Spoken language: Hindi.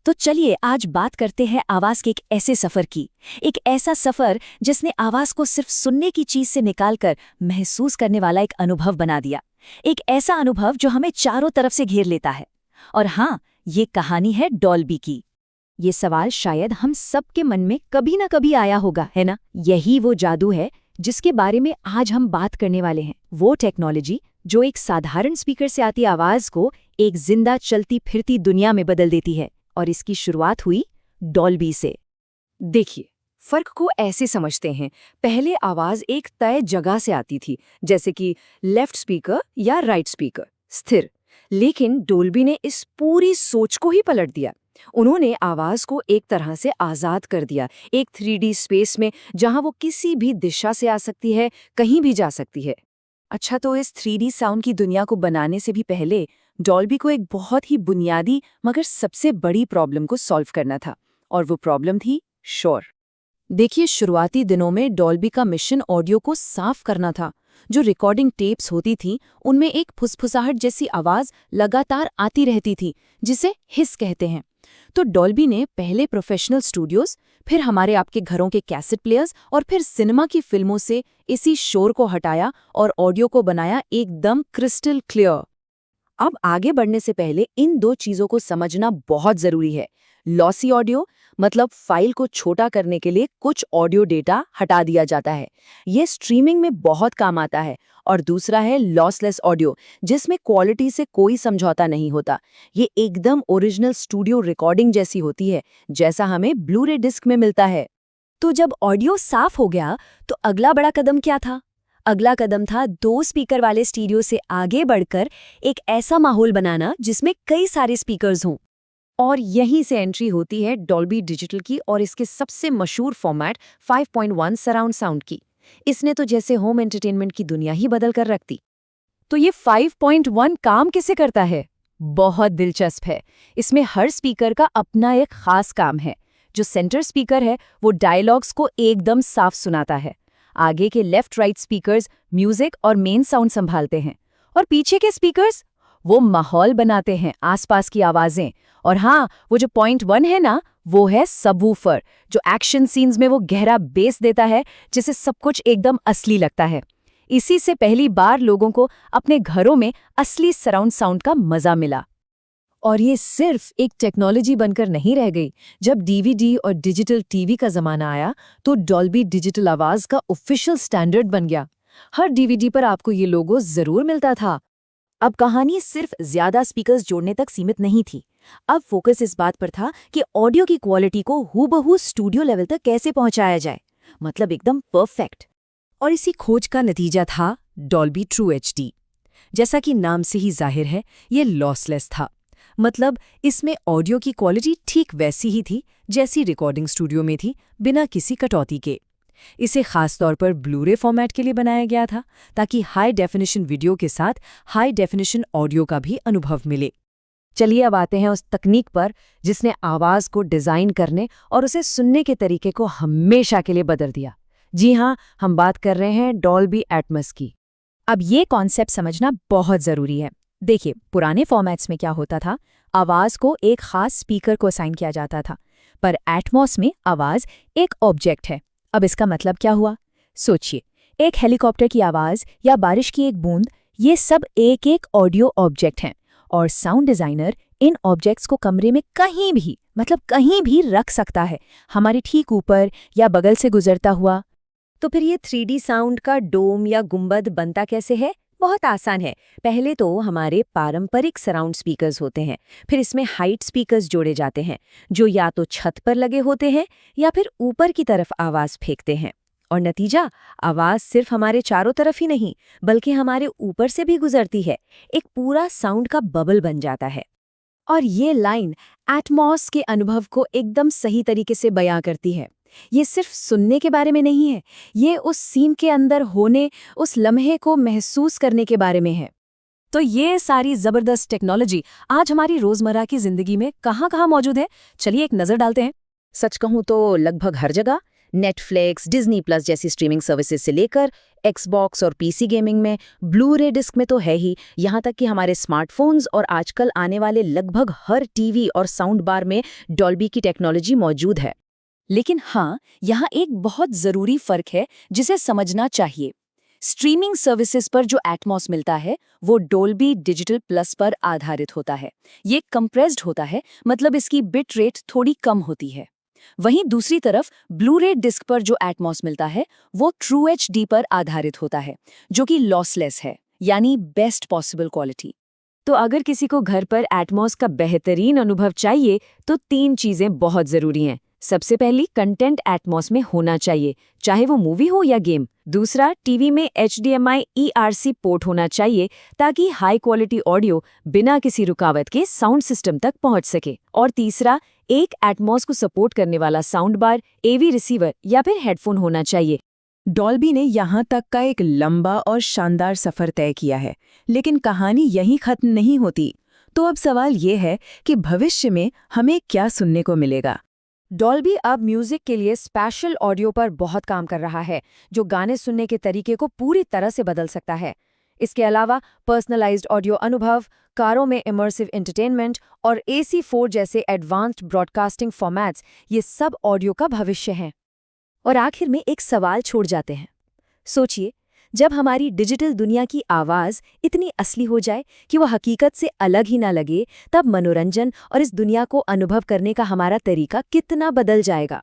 तो चलिए आज बात करते हैं आवाज के एक ऐसे सफर की। एक ऐसा सफर जिसने आवाज को सिर्फ सुनने की चीज से निकालकर महसूस करने वाला एक अनुभव बना दिया। एक ऐसा अनुभव जो हमें चारों तरफ से घेर लेता है। और हाँ, ये कहानी है डॉल्बी की। ये सवाल शायद हम सबके मन में कभी ना कभी आया होगा, है ना? यही वो जादू है जिसके बारे में आज हम बात करने वाले हैं। वो टेक्नोलॉजी जो एक साधारण स्पीकर से आती आवाज को एक जिंदा चलती फिरती दुनिया में बदल देती है। और इसकी शुरुआत हुई डॉल्बी से। देखिए, फर्क को ऐसे समझते हैं। पहले आवाज एक तय जगह से आती थी, जैसे कि लेफ्ट स्पीकर या राइट स्पीकर, स्थिर। लेकिन डॉल्बी ने इस पूरी सोच को ही पलट दिया। उन्होंने आवाज को एक तरह से आजाद कर दिया, एक 3D स्पेस में जहां वो किसी भी दिशा से आ सकती है, कहीं भी जा सकती है। अच्छा, तो इस 3D साउंड की दुनिया को बनाने से भी पहले डॉल्बी को एक बहुत ही बुनियादी मगर सबसे बड़ी प्रॉब्लम को सॉल्व करना था, और वो प्रॉब्लम थी शोर। देखिए, शुरुआती दिनों में डॉल्बी का मिशन ऑडियो को साफ करना था। जो रिकॉर्डिंग टेप्स होती थीं, उनमें एक फुसफुसाहट जैसी आवाज लगातार आती रहती थी, जिसे हिस कहते हैं। तो डॉल्बी ने पहले प्रोफेशनल स्टूडियोज, फिर हमारे आपके घरों के कैसेट प्लेयर्स और फिर सिनेमा की फिल्मों से इसी शोर को हटाया और ऑडियो को बनाया एकदम क्रिस्टल क्लियर। अब आगे बढ़ने से पहले इन दो चीजों को समझना बहुत जरूरी है। लॉसी ऑडियो मतलब फाइल को छोटा करने के लिए कुछ ऑडियो डेटा हटा दिया जाता है। ये स्ट्रीमिंग में बहुत काम आता है। और दूसरा है लॉसलेस ऑडियो, जिसमें क्वालिटी से कोई समझौता नहीं होता। ये एकदम ओरिजिनल स्टूडियो रिकॉर्डिंग जैसी होती है, जैसा हमें ब्लू-रे डिस्क में मिलता है। तो जब ऑडियो साफ हो गया, तो अगला बड़ा कदम क्या था? अगला कदम था 2 स्पीकर वाले स्टीरियो से आगे बढ़कर एक ऐसा माहौल बनाना जिसमें कई सारे स्पीकर्स हों। और यहीं से एंट्री होती है डॉल्बी डिजिटल की और इसके सबसे मशहूर फॉर्मेट 5.1 सराउंड साउंड की। इसने तो जैसे होम एंटरटेनमेंट की दुनिया ही बदल कर रख दी। तो ये 5.1 काम कैसे करता है? बहुत दिलचस्प है। इसमें हर स्पीकर का अपना एक खास काम है। जो सेंटर स्पीकर है वो डायलॉग्स को एकदम साफ सुनाता है। आगे के लेफ्ट राइट स्पीकर्स म्यूजिक और मेन साउंड संभालते हैं, और पीछे के स्पीकर्स वो माहौल बनाते हैं, आसपास की आवाजें। और हाँ, वो जो 0.1 है ना, वो है सबवूफर, जो एक्शन सीन्स में वो गहरा बेस देता है, जिससे सब कुछ एकदम असली लगता है। इसी से पहली बार लोगों को अपने घरों में असली सराउंड साउंड का मजा मिला। और ये सिर्फ एक टेक्नोलॉजी बनकर नहीं रह गई। जब डीवीडी और डिजिटल टीवी का जमाना आया, तो डॉल्बी डिजिटल आवाज का ऑफिशियल स्टैंडर्ड बन गया। हर डीवीडी पर आपको ये लोगो जरूर मिलता था। अब कहानी सिर्फ ज्यादा स्पीकर्स जोड़ने तक सीमित नहीं थी। अब फोकस इस बात पर था कि ऑडियो की क्वालिटी को हूबहू स्टूडियो लेवल तक कैसे पहुंचाया जाए, मतलब एकदम परफेक्ट। और इसी खोज का नतीजा था डॉल्बी ट्रू एचडी। जैसा कि नाम से ही जाहिर है, ये लॉसलेस था। मतलब इसमें ऑडियो की क्वालिटी ठीक वैसी ही थी जैसी रिकॉर्डिंग स्टूडियो में थी, बिना किसी कटौती के। इसे खास तौर पर ब्लू-रे फॉर्मेट के लिए बनाया गया था, ताकि हाई डेफिनेशन वीडियो के साथ हाई डेफिनेशन ऑडियो का भी अनुभव मिले। चलिए अब आते हैं उस तकनीक पर जिसने आवाज को डिजाइन करने और उसे सुनने के तरीके को हमेशा के लिए बदल दिया। जी हाँ, हम बात कर रहे हैं डॉल्बी एटमॉस की। अब ये कॉन्सेप्ट समझना बहुत जरूरी है। देखिए, पुराने फॉर्मेट्स में क्या होता था, आवाज को एक खास स्पीकर को असाइन किया जाता था, पर एटमॉस में आवाज एक ऑब्जेक्ट है। अब इसका मतलब क्या हुआ? सोचिए, एक हेलीकॉप्टर की आवाज या बारिश की एक बूंद, ये सब एक एक ऑडियो ऑब्जेक्ट हैं, और साउंड डिजाइनर इन ऑब्जेक्ट्स को कमरे में कहीं भी, मतलब कहीं भी रख सकता है, हमारे ठीक ऊपर या बगल से गुजरता हुआ। तो फिर ये 3D साउंड का डोम या गुंबद बनता कैसे है? बहुत आसान है। पहले तो हमारे पारंपरिक सराउंड स्पीकर्स होते हैं, फिर इसमें हाइट स्पीकर्स जोड़े जाते हैं, जो या तो छत पर लगे होते हैं या फिर ऊपर की तरफ आवाज फेंकते हैं। और नतीजा, आवाज सिर्फ हमारे चारों तरफ ही नहीं, बल्कि हमारे ऊपर से भी गुजरती है। एक पूरा साउंड का बबल बन जाता है। और ये लाइन एटमॉस के अनुभव को एकदम सही तरीके से बयां करती है। ये सिर्फ सुनने के बारे में नहीं है, ये उस सीन के अंदर होने, उस लम्हे को महसूस करने के बारे में है। तो ये सारी जबरदस्त टेक्नोलॉजी आज हमारी रोजमर्रा की जिंदगी में कहाँ-कहाँ मौजूद है? चलिए एक नजर डालते हैं। सच कहूं तो लगभग हर जगह। नेटफ्लिक्स, डिज्नी प्लस जैसी स्ट्रीमिंग सर्विसेज से लेकर एक्सबॉक्स और पीसी गेमिंग में, ब्लू रे डिस्क में तो है ही, यहाँ तक कि हमारे स्मार्टफोन्स और आजकल आने वाले लगभग हर टीवी और साउंड बार में डॉल्बी की टेक्नोलॉजी मौजूद है। लेकिन हाँ, यहाँ एक बहुत ज़रूरी फ़र्क है जिसे समझना चाहिए। स्ट्रीमिंग सर्विसेज पर जो एटमॉस मिलता है वो डोल्बी डिजिटल प्लस पर आधारित होता है। ये कंप्रेस्ड होता है, मतलब इसकी बिट रेट थोड़ी कम होती है। वहीं दूसरी तरफ ब्लू रे डिस्क पर जो एटमॉस मिलता है वो ट्रू एचडी पर आधारित होता है, जो कि लॉसलेस है, यानी बेस्ट पॉसिबल क्वालिटी। तो अगर किसी को घर पर एटमॉस का बेहतरीन अनुभव चाहिए तो 3 चीजें बहुत जरूरी हैं। सबसे पहली, कंटेंट एटमॉस में होना चाहिए, चाहे वो मूवी हो या गेम। दूसरा, टीवी में HDMI ERC पोर्ट होना चाहिए ताकि हाई क्वालिटी ऑडियो बिना किसी रुकावट के साउंड सिस्टम तक पहुंच सके। और तीसरा, एक एटमॉस को सपोर्ट करने वाला साउंड बार, AV रिसीवर या फिर हेडफोन होना चाहिए। डॉल्बी ने यहाँ तक का एक लंबा और शानदार सफर तय किया है, लेकिन कहानी यहीं खत्म नहीं होती। तो अब सवाल ये है कि भविष्य में हमें क्या सुनने को मिलेगा। डॉल्बी अब म्यूजिक के लिए स्पेशल ऑडियो पर बहुत काम कर रहा है, जो गाने सुनने के तरीके को पूरी तरह से बदल सकता है। इसके अलावा पर्सनलाइज्ड ऑडियो अनुभव, कारों में इमर्सिव एंटरटेनमेंट और AC4 जैसे एडवांस्ड ब्रॉडकास्टिंग फॉर्मेट्स, ये सब ऑडियो का भविष्य हैं। और आखिर में एक सवाल छोड़ जाते हैं। सोचिए, जब हमारी डिजिटल दुनिया की आवाज़ इतनी असली हो जाए कि वो हकीकत से अलग ही ना लगे, तब मनोरंजन और इस दुनिया को अनुभव करने का हमारा तरीका कितना बदल जाएगा।